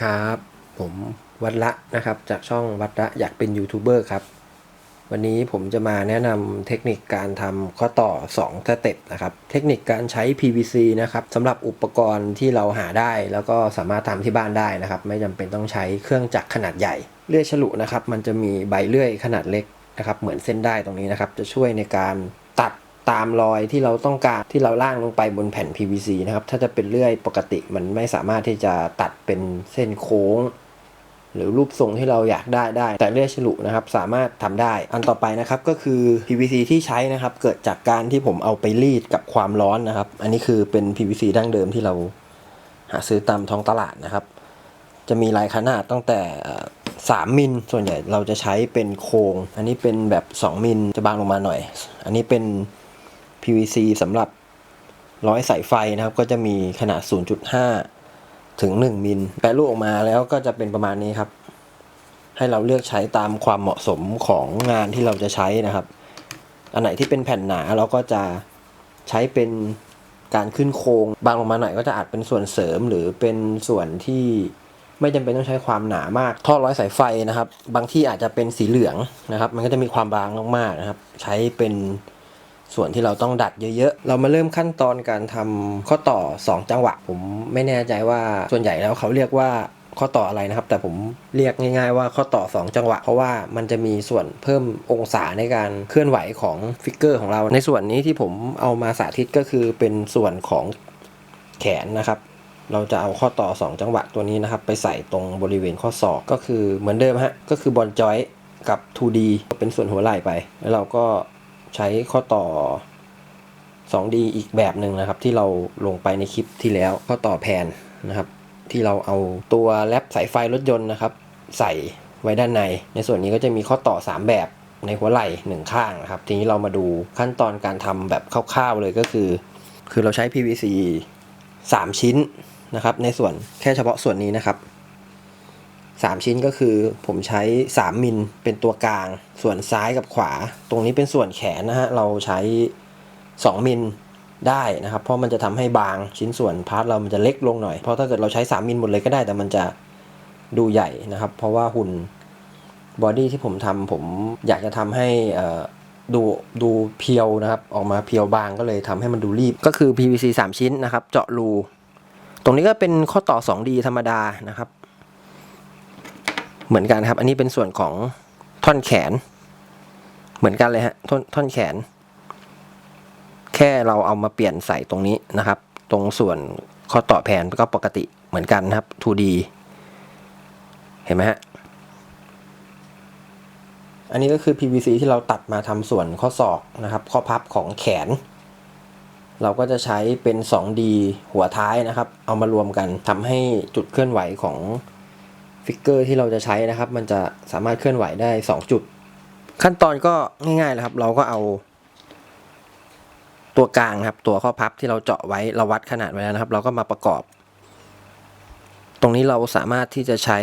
ครับผมวัดละนะครับจากช่องวัดละอยากเป็นยูทูบเบอร์ครับวันนี้ผมจะมาแนะนำเทคนิคการทำข้อต่อ2สเต็ปนะครับเทคนิคการใช้ PVC นะครับสำหรับอุปกรณ์ที่เราหาได้แล้วก็สามารถทำที่บ้านได้นะครับไม่จำเป็นต้องใช้เครื่องจักรขนาดใหญ่เลื่อยฉลุนะครับมันจะมีใบเลื่อยขนาดเล็กนะครับเหมือนเส้นได้ตรงนี้นะครับจะช่วยในการตัดตามรอยที่เราต้องการที่เราล่างลงไปบนแผ่น PVC นะครับถ้าจะเป็นเลื่อยปกติมันไม่สามารถที่จะตัดเป็นเส้นโค้งหรือรูปทรงที่เราอยากได้แต่เลื่อยฉลุนะครับสามารถทำได้อันต่อไปนะครับก็คือ PVC ที่ใช้นะครับเกิดจากการที่ผมเอาไปรีดกับความร้อนนะครับอันนี้คือเป็น PVC ดั้งเดิมที่เราหาซื้อตามท้องตลาดนะครับจะมีหลายขนาดตั้งแต่3 มิลส่วนใหญ่เราจะใช้เป็นโครงอันนี้เป็นแบบ2 มิลจะบางลงมาหน่อยอันนี้เป็น PVC สำหรับร้อยสายไฟนะครับก็จะมีขนาด 0.5 ถึง 1 มิลแปรรูปออกมาแล้วก็จะเป็นประมาณนี้ครับให้เราเลือกใช้ตามความเหมาะสมของงานที่เราจะใช้นะครับอันไหนที่เป็นแผ่นหนาเราก็จะใช้เป็นการขึ้นโครงบางลงมาหน่อยก็จะอาจเป็นส่วนเสริมหรือเป็นส่วนที่ไม่จำเป็นต้องใช้ความหนามากท่อร้อยสายไฟนะครับบางที่อาจจะเป็นสีเหลืองนะครับมันก็จะมีความบางมากๆนะครับใช้เป็นส่วนที่เราต้องดัดเยอะๆเรามาเริ่มขั้นตอนการทำข้อต่อ2จังหวะผมไม่แน่ใจว่าส่วนใหญ่แล้วเขาเรียกว่าข้อต่ออะไรนะครับแต่ผมเรียกง่ายๆว่าข้อต่อ2จังหวะเพราะว่ามันจะมีส่วนเพิ่มองศาในการเคลื่อนไหวของฟิกเกอร์ของเราในส่วนนี้ที่ผมเอามาสาธิตก็คือเป็นส่วนของแขนนะครับเราจะเอาข้อต่อ2จังหวะตัวนี้นะครับไปใส่ตรงบริเวณข้อศอกก็คือเหมือนเดิมฮะก็คือบอลจอยกับ 2D เป็นส่วนหัวไหล่ไปแล้วเราก็ใช้ข้อต่อ 2D อีกแบบหนึ่งนะครับที่เราลงไปในคลิปที่แล้วข้อต่อแพนนะครับที่เราเอาตัวแรปสายไฟรถยนต์นะครับใส่ไว้ด้านในส่วนนี้ก็จะมีข้อต่อ3แบบในหัวไหล่1ข้างนะครับทีนี้เรามาดูขั้นตอนการทำแบบคร่าวๆเลยก็คือเราใช้ PVC 3 ชิ้นนะครับในส่วนแค่เฉพาะส่วนนี้นะครับ3 ชิ้นก็คือผมใช้3 มิลเป็นตัวกลางส่วนซ้ายกับขวาตรงนี้เป็นส่วนแขนนะฮะเราใช้2 มิลได้นะครับเพราะมันจะทำให้บางชิ้นส่วนพาร์ทเรามันจะเล็กลงหน่อยเพราะถ้าเกิดเราใช้3 มิลหมดเลยก็ได้แต่มันจะดูใหญ่นะครับเพราะว่าหุ่นบอดี้ที่ผมทำผมอยากจะทำให้ดูเพียวนะครับออกมาเพียวบางก็เลยทำให้มันดูรีบก็คือ PVC 3 ชิ้นนะครับเจาะรูตรงนี้ก็เป็นข้อต่อ 2D ธรรมดานะครับเหมือนกันครับอันนี้เป็นส่วนของท่อนแขนเหมือนกันเลยฮะท่อนแขนแค่เราเอามาเปลี่ยนใส่ตรงนี้นะครับตรงส่วนข้อต่อแผ่นก็ปกติเหมือนกันนะครับ 2D เห็นไหมฮะอันนี้ก็คือ PVC ที่เราตัดมาทำส่วนข้อศอกนะครับข้อพับของแขนเราก็จะใช้เป็น 2D หัวท้ายนะครับเอามารวมกันทำให้จุดเคลื่อนไหวของฟิกเกอร์ที่เราจะใช้นะครับมันจะสามารถเคลื่อนไหวได้2จุดขั้นตอนก็ง่ายๆนะครับเราก็เอาตัวกลางครับตัวข้อพับที่เราเจาะไว้เราวัดขนาดไว้แล้วนะครับเราก็มาประกอบตรงนี้เราสามารถที่จะใช้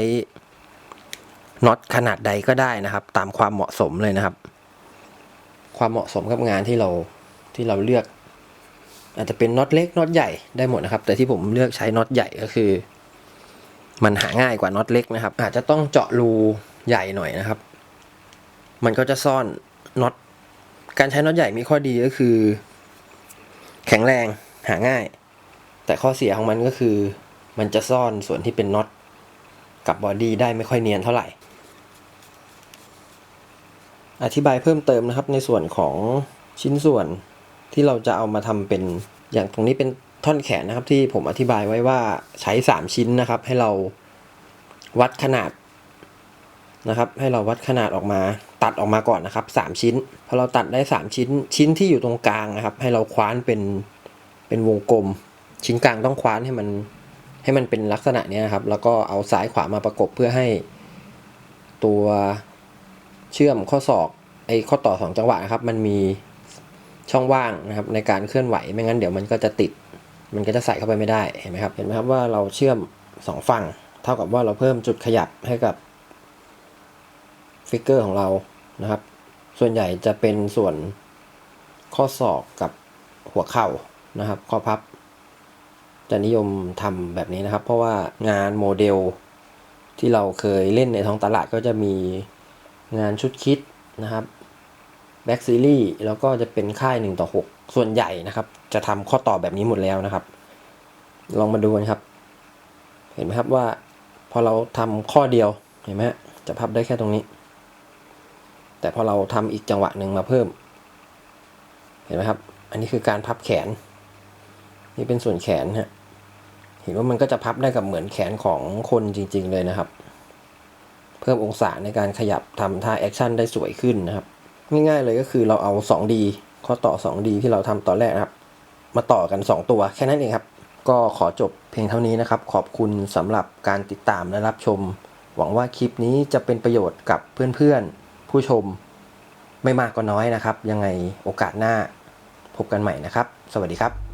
น็อตขนาดใดก็ได้นะครับตามความเหมาะสมเลยนะครับความเหมาะสมกับงานที่เราเลือกอาจจะเป็นน็อตเล็กน็อตใหญ่ได้หมดนะครับแต่ที่ผมเลือกใช้น็อตใหญ่ก็คือมันหาง่ายกว่าน็อตเล็กนะครับอาจจะต้องเจาะรูใหญ่หน่อยนะครับมันก็จะซ่อนน็อตการใช้น็อตใหญ่มีข้อดีก็คือแข็งแรงหาง่ายแต่ข้อเสียของมันก็คือมันจะซ่อนส่วนที่เป็นน็อตกับบอดี้ได้ไม่ค่อยเนียนเท่าไหร่อธิบายเพิ่มเติมนะครับในส่วนของชิ้นส่วนที่เราจะเอามาทำเป็นอย่างตรงนี้เป็นท่อนแขนนะครับที่ผมอธิบายไว้ว่าใช้3 ชิ้นนะครับให้เราวัดขนาดนะครับให้เราวัดขนาดออกมาตัดออกมาก่อนนะครับ3 ชิ้นพอเราตัดได้3 ชิ้นที่อยู่ตรงกลางนะครับให้เราคว้านเป็นวงกลมชิ้นกลางต้องคว้านให้มันเป็นลักษณะนี้นะครับแล้วก็เอาซ้ายขวามาประกบเพื่อให้ตัวเชื่อมข้อศอกข้อต่อ2จังหวะนะครับมันมีช่องว่างนะครับในการเคลื่อนไหวไม่งั้นเดี๋ยวมันก็จะติดมันก็จะใส่เข้าไปไม่ได้เห็นไหมครับว่าเราเชื่อม2ฝั่งเท่ากับว่าเราเพิ่มจุดขยับให้กับฟิกเกอร์ของเรานะครับส่วนใหญ่จะเป็นส่วนข้อศอกกับหัวเข่านะครับข้อพับจะนิยมทำแบบนี้นะครับเพราะว่างานโมเดล ที่เราเคยเล่นในท้องตลาดก็จะมีงานชุดคิดนะครับแบ็กซีรีส์แล้วก็จะเป็นค่าย1:6ส่วนใหญ่นะครับจะทำข้อต่อแบบนี้หมดแล้วนะครับลองมาดูกันครับเห็นไหมครับว่าพอเราทำข้อเดียวเห็นไหมฮะจะพับได้แค่ตรงนี้แต่พอเราทำอีกจังหวะหนึ่งมาเพิ่มเห็นไหมครับอันนี้คือการพับแขนนี่เป็นส่วนแขนฮะเห็นว่ามันก็จะพับได้กับเหมือนแขนของคนจริงๆเลยนะครับเพิ่มองศาในการขยับทำท่าแอคชั่นได้สวยขึ้นนะครับง่ายๆเลยก็คือเราเอา 2D ข้อต่อ 2D ที่เราทำตอนแรกนะครับมาต่อกัน2ตัวแค่นั้นเองครับก็ขอจบเพียงเท่านี้นะครับขอบคุณสำหรับการติดตามและรับชมหวังว่าคลิปนี้จะเป็นประโยชน์กับเพื่อนๆผู้ชมไม่มากก็น้อยนะครับยังไงโอกาสหน้าพบกันใหม่นะครับสวัสดีครับ